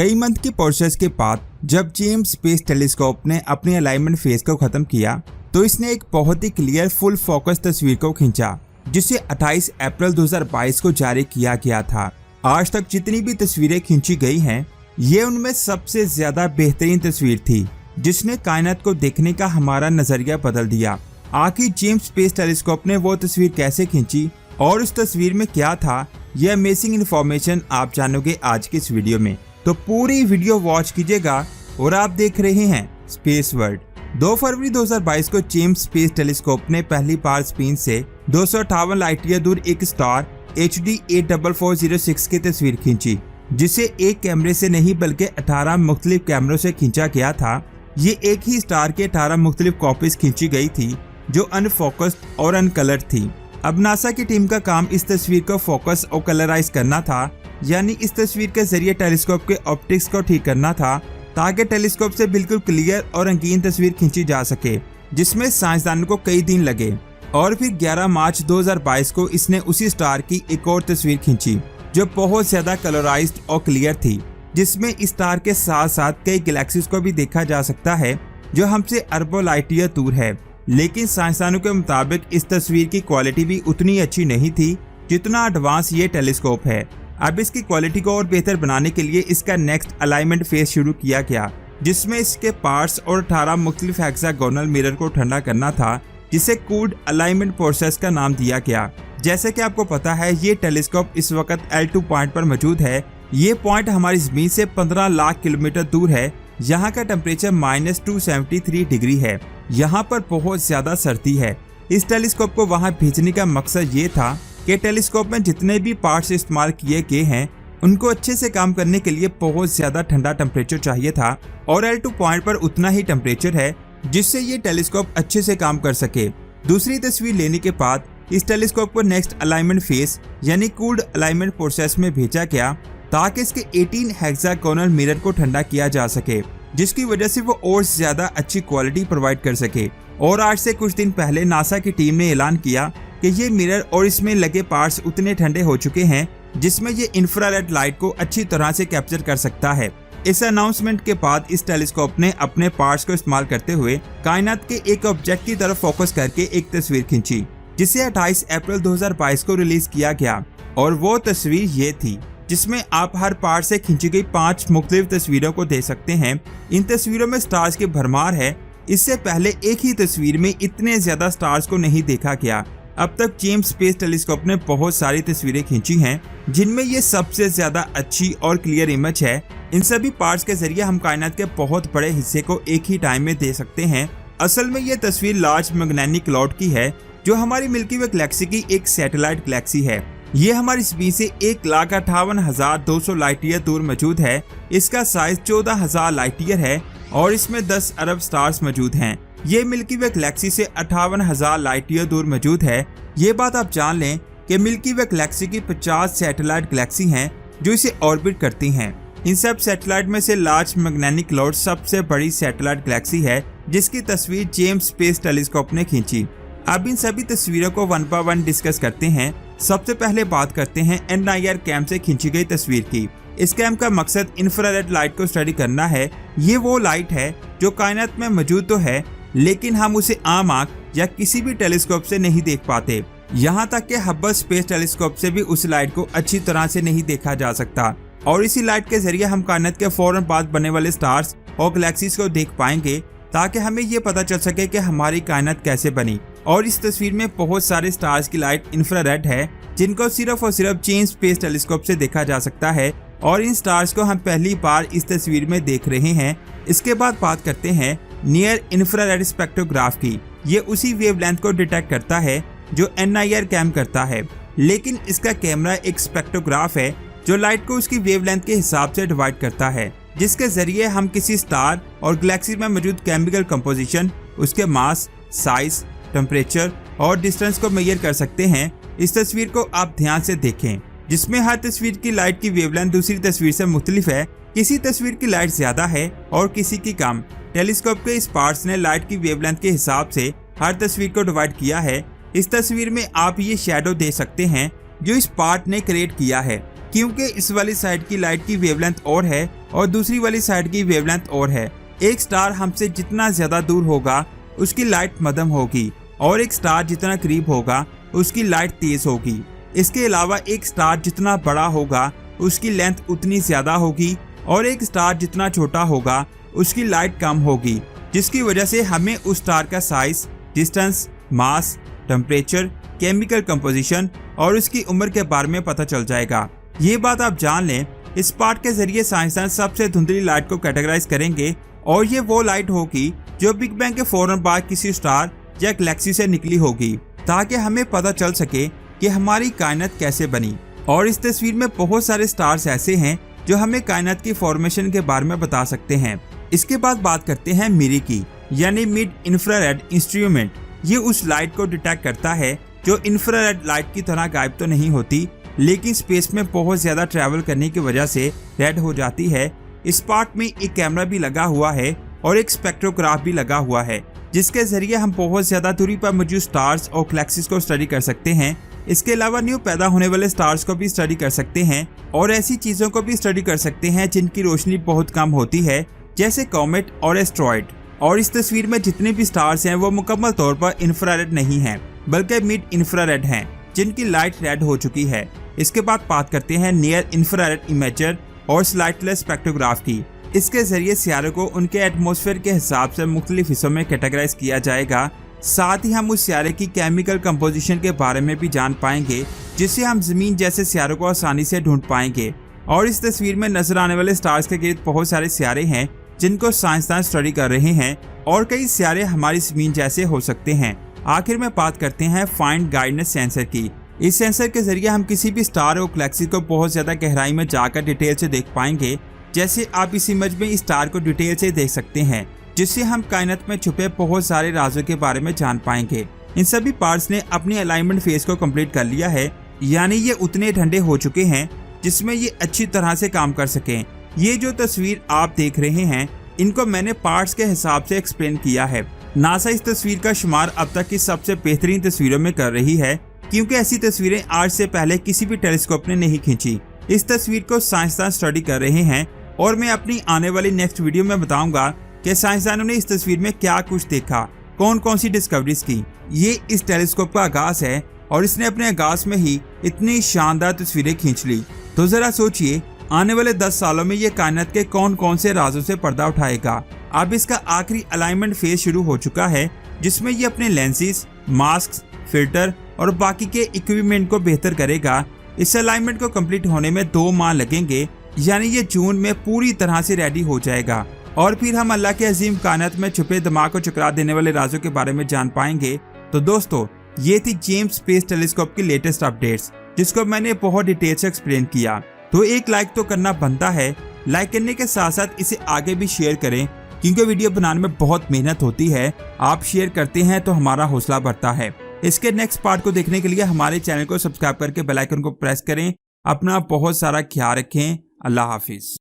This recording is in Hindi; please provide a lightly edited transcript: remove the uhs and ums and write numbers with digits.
कई मंथ के प्रोसेस के बाद जब जेम्स स्पेस टेलीस्कोप ने अपने अलाइनमेंट फेज को खत्म किया तो इसने एक बहुत ही क्लियर फुल फोकस तस्वीर को खींचा, जिसे 28 अप्रैल 2022 को जारी किया गया था। आज तक जितनी भी तस्वीरें खींची गई हैं, ये उनमें सबसे ज्यादा बेहतरीन तस्वीर थी, जिसने कायनात को देखने का हमारा नजरिया बदल दिया। आखिर जेम्स स्पेस टेलीस्कोप ने वो तस्वीर कैसे खींची और उस तस्वीर में क्या था, यह अमेजिंग इन्फॉर्मेशन आप जानोगे आज की इस वीडियो में। तो पूरी वीडियो वॉच कीजिएगा। और आप देख रहे हैं स्पेस वर्ल्ड। 2 फरवरी 2022 को जेम्स स्पेस टेलीस्कोप ने पहली बार स्पेन से 258 लाइट ईयर दूर एक स्टार HD 84406 की तस्वीर खींची, जिसे एक कैमरे से नहीं बल्कि 18 मुख्तलिफ कैमरों से खींचा गया था। ये एक ही स्टार के 18 मुख्तलिफ कॉपीज खींची गई थी, जो अनफोकस्ड और अनकलर्ड थी। अब नासा की टीम का काम इस तस्वीर को फोकस और कलराइज करना था, यानी इस तस्वीर के जरिए टेलीस्कोप के ऑप्टिक्स को ठीक करना था, ताकि टेलीस्कोप से बिल्कुल क्लियर और रंगीन तस्वीर खींची जा सके, जिसमें साइंसदानों को कई दिन लगे। और फिर 11 मार्च 2022 को इसने उसी स्टार की एक और तस्वीर खींची, जो बहुत ज्यादा कलराइज्ड और क्लियर थी, जिसमें इस स्टार के साथ साथ कई गैलेक्सीज को भी देखा जा सकता है, जो हमसे अरबों लाइट ईयर दूर है। लेकिन साइंसदानों के मुताबिक इस तस्वीर की क्वालिटी भी उतनी अच्छी नहीं थी जितना एडवांस ये टेलीस्कोप है। अब इसकी क्वालिटी को और बेहतर बनाने के लिए इसका नेक्स्ट अलाइनमेंट फेज शुरू किया गया, जिसमें इसके पार्ट्स और 18 मुख्तलिफ हेक्सागोनल मिरर को ठंडा करना था, जिसे कूल्ड अलाइनमेंट प्रोसेस का नाम दिया गया। जैसे कि आपको पता है, ये टेलीस्कोप इस वक्त L2 पॉइंट पर मौजूद है। ये पॉइंट हमारी जमीन से 15 लाख किलोमीटर दूर है। यहाँ का टेम्परेचर -273 डिग्री है। यहाँ पर बहुत ज्यादा सर्दी है। इस टेलीस्कोप को वहाँ भेजने का मकसद ये था कि टेलीस्कोप में जितने भी पार्ट्स इस्तेमाल किए गए हैं, उनको अच्छे से काम करने के लिए बहुत ज्यादा ठंडा टेम्परेचर चाहिए था, और L2 पॉइंट पर उतना ही टेम्परेचर है जिससे ये टेलीस्कोप अच्छे से काम कर सके। दूसरी तस्वीर लेने के बाद इस टेलीस्कोप को नेक्स्ट अलाइनमेंट फेज यानी कूल्ड अलाइनमेंट प्रोसेस में भेजा गया, ताकि इसके 18 हेक्सागोनल मिरर को ठंडा किया जा सके, जिसकी वजह से वो और ज्यादा अच्छी क्वालिटी प्रोवाइड कर सके। और आज से कुछ दिन पहले नासा की टीम ने ऐलान किया कि ये मिरर और इसमें लगे पार्ट्स उतने ठंडे हो चुके हैं जिसमें ये इंफ्रारेड लाइट को अच्छी तरह से कैप्चर कर सकता है। इस अनाउंसमेंट के बाद इस टेलीस्कोप ने अपने पार्ट्स को इस्तेमाल करते हुए कायनात के एक ऑब्जेक्ट की तरफ फोकस करके एक तस्वीर खींची, जिसे 28 अप्रैल 2022 को रिलीज किया गया। और वो तस्वीर ये थी, जिसमें आप हर पार्ट से खींची गई 5 मुख्तलिफ तस्वीरों को देख सकते हैं। इन तस्वीरों में स्टार्स की भरमार है। इससे पहले एक ही तस्वीर में इतने ज्यादा स्टार्स को नहीं देखा गया। अब तक जेम्स स्पेस टेलीस्कोप ने बहुत सारी तस्वीरें खींची हैं, जिनमें ये सबसे ज्यादा अच्छी और क्लियर इमेज है। इन सभी पार्ट्स के जरिए हम कायनात के बहुत बड़े हिस्से को एक ही टाइम में देख सकते हैं। असल में ये तस्वीर लार्ज मैग्नेटिक क्लाउड की है, जो हमारी मिल्की वे गैलेक्सी की एक सैटेलाइट गैलेक्सी है। ये हमारी जमीन से 1,58,200 लाइट ईयर दूर मौजूद है। इसका साइज 14,000 लाइट ईयर है और इसमें 10 अरब स्टार्स मौजूद हैं। ये मिल्की वे गैलेक्सी से 58,000 लाइट ईयर दूर मौजूद है। ये बात आप जान लें कि मिल्की वे गैलेक्सी की 50 सैटेलाइट गैलेक्सी हैं जो इसे ऑर्बिट करती हैं। इन सब सैटेलाइट में से लार्ज मैग्नेटिक क्लाउड सबसे बड़ी सैटेलाइट गैलेक्सी है, जिसकी तस्वीर जेम्स स्पेस टेलीस्कोप ने खींची। अब इन सभी तस्वीरों को वन बाय वन डिस्कस करते हैं। सबसे पहले बात करते हैं NIR कैम से खींची गई तस्वीर की। इस कैम का मकसद इंफ्रारेड लाइट को स्टडी करना है। ये वो लाइट है जो कायनात में मौजूद तो है, लेकिन हम उसे आम आंख या किसी भी टेलीस्कोप से नहीं देख पाते। यहाँ तक कि हब्बल स्पेस टेलीस्कोप से भी उस लाइट को अच्छी तरह से नहीं देखा जा सकता। और इसी लाइट के जरिए हम कायनात के फौरन बाद बनने वाले स्टार्स और गैलेक्सीज को देख पाएंगे, ताकि हमें ये पता चल सके कि हमारी कायनात कैसे बनी। और इस तस्वीर में बहुत सारे स्टार्स की लाइट इंफ्रारेड है, जिनको सिर्फ और सिर्फ जेम्स स्पेस टेलीस्कोप से देखा जा सकता है। और इन स्टार्स को हम पहली बार इस तस्वीर में देख रहे हैं। इसके बाद बात करते हैं नियर इंफ्रारेड स्पेक्ट्रोग्राफ की। ये उसी वेवलेंथ को डिटेक्ट करता है जो NIR कैम करता है, लेकिन इसका कैमरा एक स्पेक्ट्रोग्राफ है जो लाइट को उसकी वेवलेंथ के हिसाब से डिवाइड करता है, जिसके जरिए हम किसी स्टार और गैलेक्सी में मौजूद केमिकल कंपोजिशन, उसके मास, साइज, टेम्परेचर और डिस्टेंस को मेजर कर सकते हैं। इस तस्वीर को आप ध्यान से देखें, जिसमें हर तस्वीर की लाइट की वेवलेंथ दूसरी तस्वीर से मुख्तलिफ है। किसी तस्वीर की लाइट ज्यादा है और किसी की कम। टेलीस्कोप के इस पार्ट्स ने लाइट की वेवलेंथ के हिसाब से हर तस्वीर को डिवाइड किया है। इस तस्वीर में आप ये शैडो देख सकते हैं जो इस पार्ट ने क्रिएट किया है। क्योंकि इस वाली साइड की लाइट की वेवलेंथ और है, और दूसरी वाली साइड की वेवलेंथ और है। एक स्टार हमसे जितना ज्यादा दूर होगा उसकी लाइट मध्यम होगी और एक स्टार जितना करीब होगा उसकी लाइट तेज होगी। इसके अलावा एक स्टार जितना बड़ा होगा उसकी लेंथ उतनी ज्यादा होगी और एक स्टार जितना छोटा होगा उसकी लाइट कम होगी, जिसकी वजह से हमें उस स्टार का साइज, डिस्टेंस, मास, टेम्परेचर, केमिकल कंपोजिशन और उसकी उम्र के बारे में पता चल जाएगा। ये बात आप जान लें, इस पार्ट के जरिए साइंसदान सबसे धुंधली लाइट को कैटेगराइज करेंगे और ये वो लाइट होगी जो बिग बैंग के फौरन बाद किसी स्टार या गैलेक्सी से निकली होगी, ताकि हमें पता चल सके कि हमारी कायनात कैसे बनी। और इस तस्वीर में बहुत सारे स्टार्स ऐसे हैं जो हमें कायनात की फॉर्मेशन के बारे में बता सकते हैं। इसके बाद बात करते हैं मिरी की, यानी मिड इंफ्रारेड इंस्ट्रूमेंट। ये उस लाइट को डिटेक्ट करता है जो इंफ्रारेड लाइट की तरह गायब तो नहीं होती, लेकिन स्पेस में बहुत ज्यादा ट्रैवल करने की वजह से रेड हो जाती है। इस पार्ट में एक कैमरा भी लगा हुआ है और एक स्पेक्ट्रोग्राफ भी लगा हुआ है, जिसके जरिए हम बहुत ज्यादा दूरी पर मौजूद स्टार्स और गैलेक्सीज को स्टडी कर सकते हैं। इसके अलावा न्यू पैदा होने वाले स्टार्स को भी स्टडी कर सकते हैं और ऐसी चीजों को भी स्टडी कर सकते हैं जिनकी रोशनी बहुत कम होती है, जैसे कॉमेट और एस्ट्रॉइड। और इस तस्वीर में जितने भी स्टार्स हैं वो मुकम्मल तौर पर इंफ्रारेड नहीं हैं, बल्कि मिड इंफ्रारेड हैं, जिनकी लाइट रेड हो चुकी है। इसके बाद बात करते हैं नियर इंफ्रारेड इमेजर और स्लाइटलेस स्पेक्ट्रोग्राफ की। इसके जरिए सियारों को उनके एटमॉस्फेयर के हिसाब से मुख्तलिफ हिस्सों में कैटेगराइज किया जाएगा। साथ ही हम उस सियारे की केमिकल कंपोजिशन के बारे में भी जान पाएंगे, जिससे हम जमीन जैसे सियारों को आसानी से ढूंढ पाएंगे। और इस तस्वीर में नजर आने वाले स्टार्स के गिर्द बहुत सारे सियारे हैं जिनको साइंसदान स्टडी कर रहे हैं और कई सियारे हमारी जमीन जैसे हो सकते हैं। आखिर में बात करते हैं फाइंड गाइडेंस सेंसर की। इस सेंसर के जरिए हम किसी भी स्टार और गैलेक्सी को बहुत ज्यादा गहराई में जाकर डिटेल से देख पाएंगे। जैसे आप इस इमेज में इस स्टार को डिटेल से देख सकते हैं, जिससे हम कायनात में छुपे बहुत सारे राजों के बारे में जान पाएंगे। इन सभी पार्ट्स ने अपनी अलाइनमेंट फेज को कंप्लीट कर लिया है, यानी ये उतने ठंडे हो चुके हैं जिसमें ये अच्छी तरह से काम कर सकें। ये जो तस्वीर आप देख रहे हैं, इनको मैंने पार्ट्स के हिसाब से एक्सप्लेन किया है। नासा इस तस्वीर का शुमार अब तक की सबसे बेहतरीन तस्वीरों में कर रही है, क्योंकि ऐसी तस्वीरें आज से पहले किसी भी टेलीस्कोप ने नहीं खींची। इस तस्वीर को साइंसदान स्टडी कर रहे हैं और मैं अपनी आने वाली नेक्स्ट वीडियो में बताऊंगा कि साइंसदानों ने इस तस्वीर में क्या कुछ देखा, कौन कौन सी डिस्कवरीज की। ये इस टेलीस्कोप का आगाज है और इसने अपने आगाज में ही इतनी शानदार तस्वीरें खींच ली। तो जरा सोचिए, आने वाले 10 सालों में ये कायनात के कौन कौन से राजों से पर्दा उठाएगा। अब इसका आखिरी अलाइनमेंट फेज शुरू हो चुका है, जिसमें ये अपने लेंसेज, मास्क, फिल्टर और बाकी के इक्विपमेंट को बेहतर करेगा। इस अलाइनमेंट को कंप्लीट होने में 2 माह लगेंगे, यानी ये जून में पूरी तरह से रेडी हो जाएगा और फिर हम अल्लाह के अजीम कायनात में छुपे दिमाग को चकरा देने वाले राजों के बारे में जान पाएंगे। तो दोस्तों, ये थी जेम्स स्पेस टेलीस्कोप की लेटेस्ट अपडेट्स, जिसको मैंने बहुत डिटेल से एक्सप्लेन किया। तो एक लाइक तो करना बनता है। लाइक करने के साथ साथ इसे आगे भी शेयर करें, क्योंकि वीडियो बनाने में बहुत मेहनत होती है। आप शेयर करते हैं तो हमारा हौसला बढ़ता है। इसके नेक्स्ट पार्ट को देखने के लिए हमारे चैनल को सब्सक्राइब करके बेल आइकन को प्रेस करें। अपना बहुत सारा ख्याल रखें। अल्लाह हाफिज।